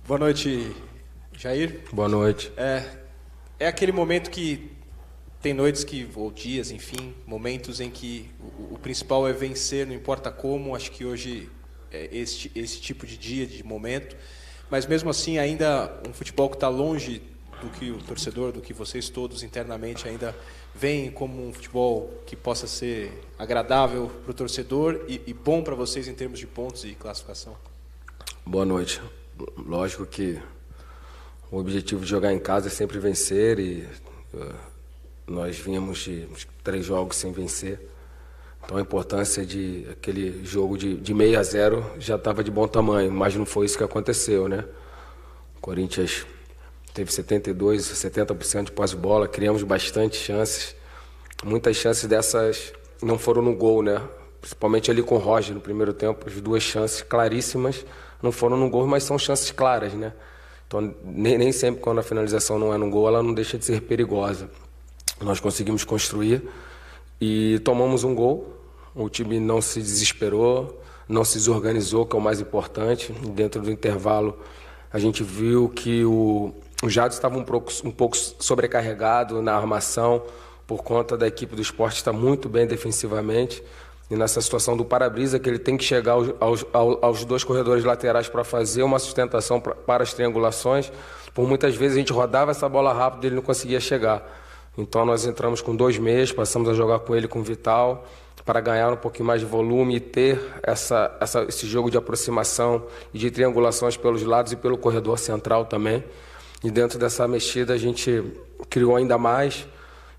Boa noite, Jair. Boa noite. É aquele momento que tem noites ou dias, enfim, momentos em que o principal é vencer, não importa como. Acho que hoje é esse tipo de dia, de momento. Mas mesmo assim, ainda um futebol que está longe do que o torcedor, do que vocês todos internamente ainda veem como um futebol que possa ser agradável para o torcedor e bom para vocês em termos de pontos e classificação. Boa noite. Lógico que o objetivo de jogar em casa é sempre vencer e nós vínhamos de 3 jogos sem vencer. Então a importância de aquele jogo de 6-0 já estava de bom tamanho, mas não foi isso que aconteceu, né? O Corinthians teve 72%, 70% de posse de bola, criamos bastante chances. Muitas chances dessas não foram no gol, né? Principalmente ali com o Roger no primeiro tempo, as 2 chances claríssimas não foram no gol, mas são chances claras, né? Então nem sempre quando a finalização não é no gol, ela não deixa de ser perigosa. Nós conseguimos construir e tomamos um gol. O time não se desesperou, não se desorganizou, que é o mais importante. Dentro do intervalo, a gente viu que o Jadson estava um pouco sobrecarregado na armação por conta da equipe do Sport estar muito bem defensivamente. E nessa situação do para-brisa, que ele tem que chegar aos 2 corredores laterais para fazer uma sustentação para as triangulações. Por muitas vezes a gente rodava essa bola rápido e ele não conseguia chegar. Então nós entramos com 2 meias, passamos a jogar com ele, com o Vital, para ganhar um pouquinho mais de volume e ter esse jogo de aproximação e de triangulações pelos lados e pelo corredor central também. E dentro dessa mexida a gente criou ainda mais.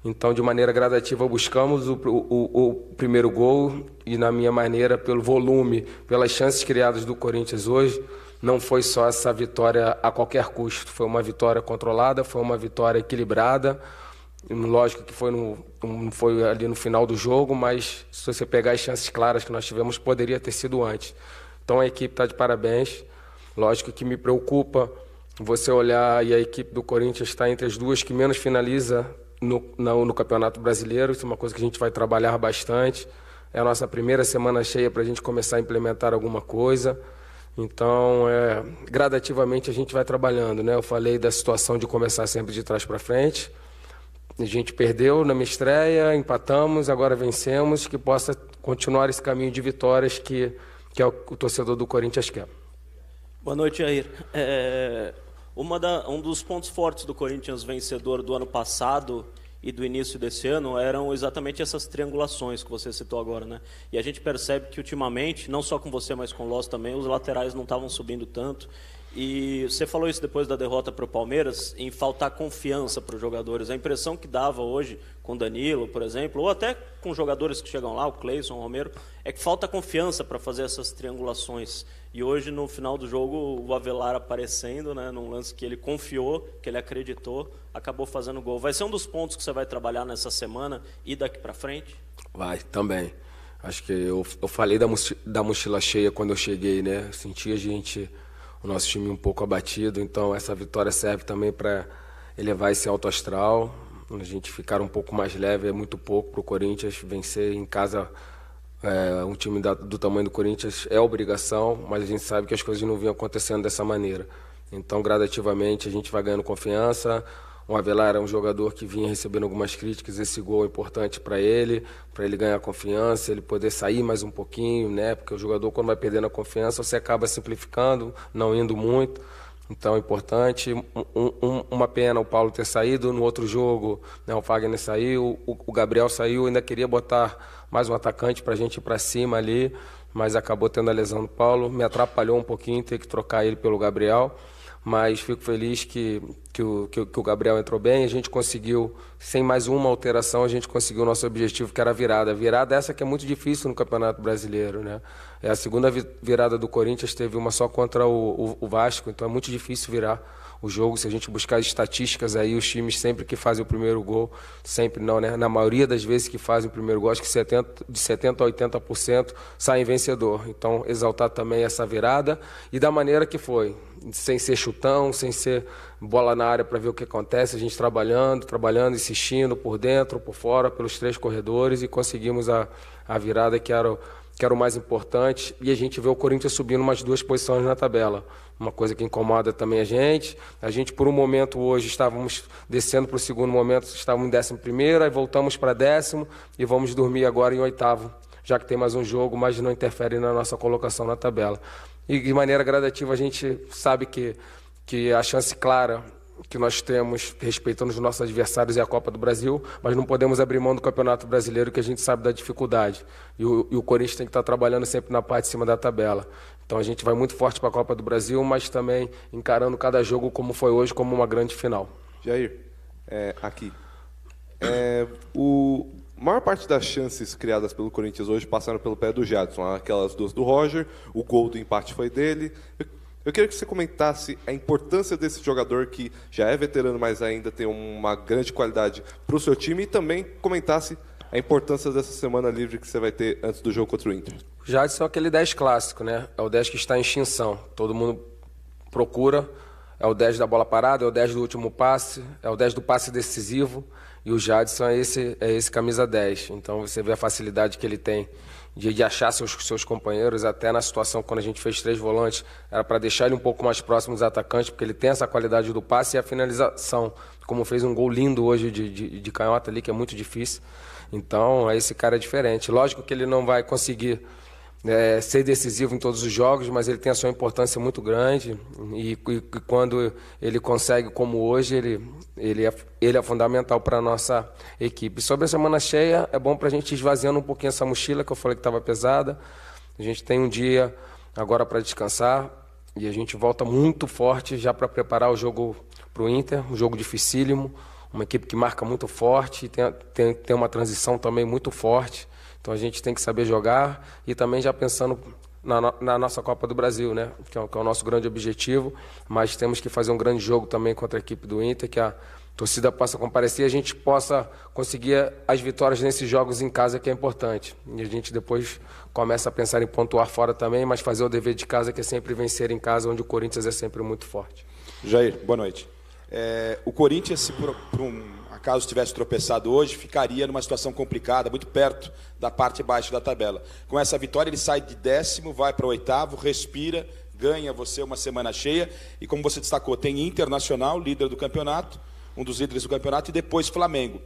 Então, de maneira gradativa, buscamos o primeiro gol e, na minha maneira, pelo volume, pelas chances criadas do Corinthians hoje, não foi só essa vitória a qualquer custo. Foi uma vitória controlada, foi uma vitória equilibrada. Lógico que não foi ali no final do jogo, mas se você pegar as chances claras que nós tivemos, poderia ter sido antes. Então, a equipe está de parabéns. Lógico que me preocupa você olhar e a equipe do Corinthians está entre as 2 que menos finaliza no Campeonato Brasileiro. Isso é uma coisa que a gente vai trabalhar bastante. É a nossa primeira semana cheia para a gente começar a implementar alguma coisa. Então, gradativamente a gente vai trabalhando, né? Eu falei da situação de começar sempre de trás para frente. A gente perdeu na minha estreia, empatamos, agora vencemos, que possa continuar esse caminho de vitórias que é o torcedor do Corinthians quer. Boa noite, Jair. Um dos pontos fortes do Corinthians vencedor do ano passado e do início desse ano eram exatamente essas triangulações que você citou agora, né? E a gente percebe que ultimamente, não só com você, mas com o Loss também, os laterais não estavam subindo tanto. E você falou isso depois da derrota para o Palmeiras, em faltar confiança para os jogadores. A impressão que dava hoje com o Danilo, por exemplo, ou até com jogadores que chegam lá, o Cleison, o Romero, é que falta confiança para fazer essas triangulações. E hoje, no final do jogo, o Avelar aparecendo, né, num lance que ele confiou, que ele acreditou, acabou fazendo gol. Vai ser um dos pontos que você vai trabalhar nessa semana e daqui para frente? Vai, também. Acho que eu falei da mochila cheia quando eu cheguei, né? Eu senti o nosso time um pouco abatido, então essa vitória serve também para elevar esse alto astral. A gente ficar um pouco mais leve, é muito pouco para o Corinthians vencer em casa. Um time do tamanho do Corinthians é obrigação, mas a gente sabe que as coisas não vinham acontecendo dessa maneira. Então, gradativamente, a gente vai ganhando confiança. O Avelar é um jogador que vinha recebendo algumas críticas, esse gol é importante para ele ganhar confiança, ele poder sair mais um pouquinho, né? Porque o jogador, quando vai perdendo a confiança, você acaba simplificando, não indo muito. Então é importante. Uma pena o Paulo ter saído. No outro jogo, né, o Fagner saiu, o Gabriel saiu, ainda queria botar mais um atacante para a gente ir para cima ali, mas acabou tendo a lesão do Paulo. Me atrapalhou um pouquinho ter que trocar ele pelo Gabriel, mas fico feliz que o Gabriel entrou bem. A gente conseguiu, sem mais uma alteração, a gente conseguiu o nosso objetivo, que era a virada. A virada essa que é muito difícil no Campeonato Brasileiro, né? É a segunda virada do Corinthians, teve uma só contra o Vasco, então é muito difícil virar o jogo. Se a gente buscar as estatísticas aí, os times sempre que fazem o primeiro gol, sempre não, né? Na maioria das vezes que fazem o primeiro gol, acho que de 70% a 80% saem vencedor. Então, exaltar também essa virada e da maneira que foi, sem ser chutão, sem ser bola na área para ver o que acontece, a gente trabalhando, insistindo por dentro, por fora, pelos 3 corredores, e conseguimos a virada que era que era o mais importante, e a gente vê o Corinthians subindo umas 2 posições na tabela. Uma coisa que incomoda também a gente. A gente, por um momento, hoje, estávamos descendo para o segundo momento, estávamos em 11º, aí voltamos para 10º e vamos dormir agora em 8º, já que tem mais um jogo, mas não interfere na nossa colocação na tabela. E de maneira gradativa a gente sabe que a chance clara que nós temos, respeitando os nossos adversários, é a Copa do Brasil, mas não podemos abrir mão do Campeonato Brasileiro, que a gente sabe da dificuldade. E o Corinthians tem que estar trabalhando sempre na parte de cima da tabela. Então a gente vai muito forte para a Copa do Brasil, mas também encarando cada jogo como foi hoje, como uma grande final. Jair, aqui. A maior parte das chances criadas pelo Corinthians hoje passaram pelo pé do Jadson. Aquelas 2 do Roger, o gol do empate foi dele. Eu queria que você comentasse a importância desse jogador que já é veterano, mas ainda tem uma grande qualidade para o seu time, e também comentasse a importância dessa semana livre que você vai ter antes do jogo contra o Inter. O Jadson é aquele 10 clássico, né? É o 10 que está em extinção. Todo mundo procura. É o 10 da bola parada, é o 10 do último passe, é o 10 do passe decisivo. E o Jadson é esse camisa 10. Então você vê a facilidade que ele tem de achar seus companheiros, até na situação quando a gente fez 3 volantes, era para deixar ele um pouco mais próximo dos atacantes, porque ele tem essa qualidade do passe e a finalização, como fez um gol lindo hoje de canhota ali, que é muito difícil. Então, esse cara é diferente. Lógico que ele não vai conseguir ser decisivo em todos os jogos, mas ele tem a sua importância muito grande, e quando ele consegue, como hoje, ele é fundamental para a nossa equipe. Sobre a semana cheia, é bom para a gente ir esvaziando um pouquinho essa mochila, que eu falei que estava pesada. A gente tem um dia agora para descansar, e a gente volta muito forte já para preparar o jogo para o Inter, um jogo dificílimo, uma equipe que marca muito forte, tem uma transição também muito forte. Então a gente tem que saber jogar, e também já pensando na nossa Copa do Brasil, né? Que é o nosso grande objetivo, mas temos que fazer um grande jogo também contra a equipe do Inter, que a torcida possa comparecer e a gente possa conseguir as vitórias nesses jogos em casa, que é importante. E a gente depois começa a pensar em pontuar fora também, mas fazer o dever de casa, que é sempre vencer em casa, onde o Corinthians é sempre muito forte. Jair, boa noite. O Corinthians, se por acaso tivesse tropeçado hoje, ficaria numa situação complicada, muito perto da parte baixa da tabela. Com essa vitória, ele sai de 10º, vai para o 8º, respira, ganha você uma semana cheia, e como você destacou, tem Internacional, líder do campeonato, um dos líderes do campeonato, e depois Flamengo.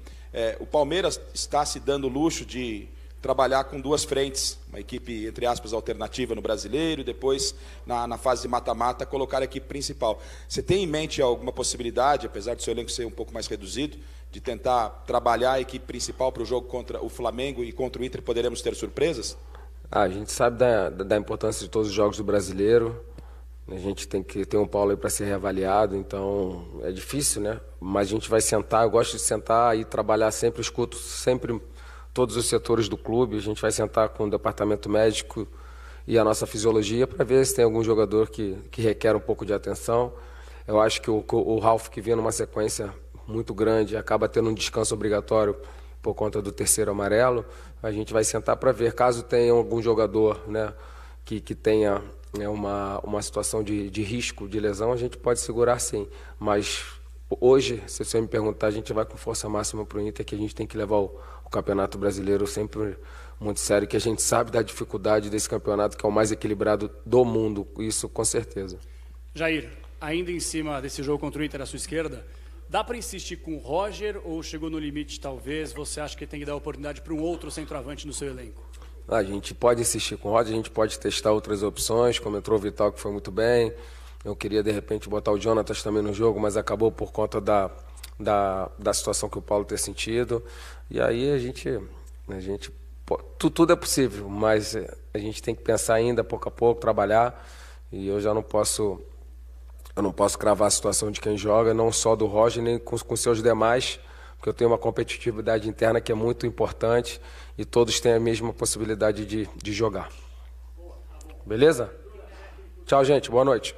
O Palmeiras está se dando o luxo de trabalhar com 2 frentes, uma equipe, entre aspas, alternativa no Brasileiro, e depois, na fase de mata-mata, colocar a equipe principal. Você tem em mente alguma possibilidade, apesar do seu elenco ser um pouco mais reduzido, de tentar trabalhar a equipe principal para o jogo contra o Flamengo, e contra o Inter poderemos ter surpresas? A gente sabe da importância de todos os jogos do Brasileiro. A gente tem que ter um Paulo aí para ser reavaliado, então é difícil, né? Mas a gente vai sentar, eu gosto de sentar e trabalhar sempre, escuto sempre todos os setores do clube. A gente vai sentar com o departamento médico e a nossa fisiologia para ver se tem algum jogador que requer um pouco de atenção. Eu acho que o Ralf, que vinha numa sequência muito grande, acaba tendo um descanso obrigatório por conta do 3º amarelo. A gente vai sentar para ver, caso tenha algum jogador, né, que tenha uma situação de risco de lesão, a gente pode segurar sim. Mas hoje, se você me perguntar, a gente vai com força máxima para o Inter, que a gente tem que levar o Campeonato Brasileiro sempre muito sério, que a gente sabe da dificuldade desse campeonato, que é o mais equilibrado do mundo, isso com certeza. Jair, ainda em cima desse jogo contra o Inter à sua esquerda, dá para insistir com o Roger, ou chegou no limite talvez? Você acha que tem que dar oportunidade para um outro centroavante no seu elenco? A gente pode insistir com o Roger, a gente pode testar outras opções, como entrou o Vital, que foi muito bem. Eu queria, de repente, botar o Jonatas também no jogo, mas acabou por conta da situação que o Paulo ter sentido. E aí a gente tudo é possível, mas a gente tem que pensar ainda, pouco a pouco, trabalhar. E eu já não posso cravar a situação de quem joga, não só do Roger, nem com seus demais, porque eu tenho uma competitividade interna que é muito importante e todos têm a mesma possibilidade de jogar. Beleza? Tchau, gente. Boa noite.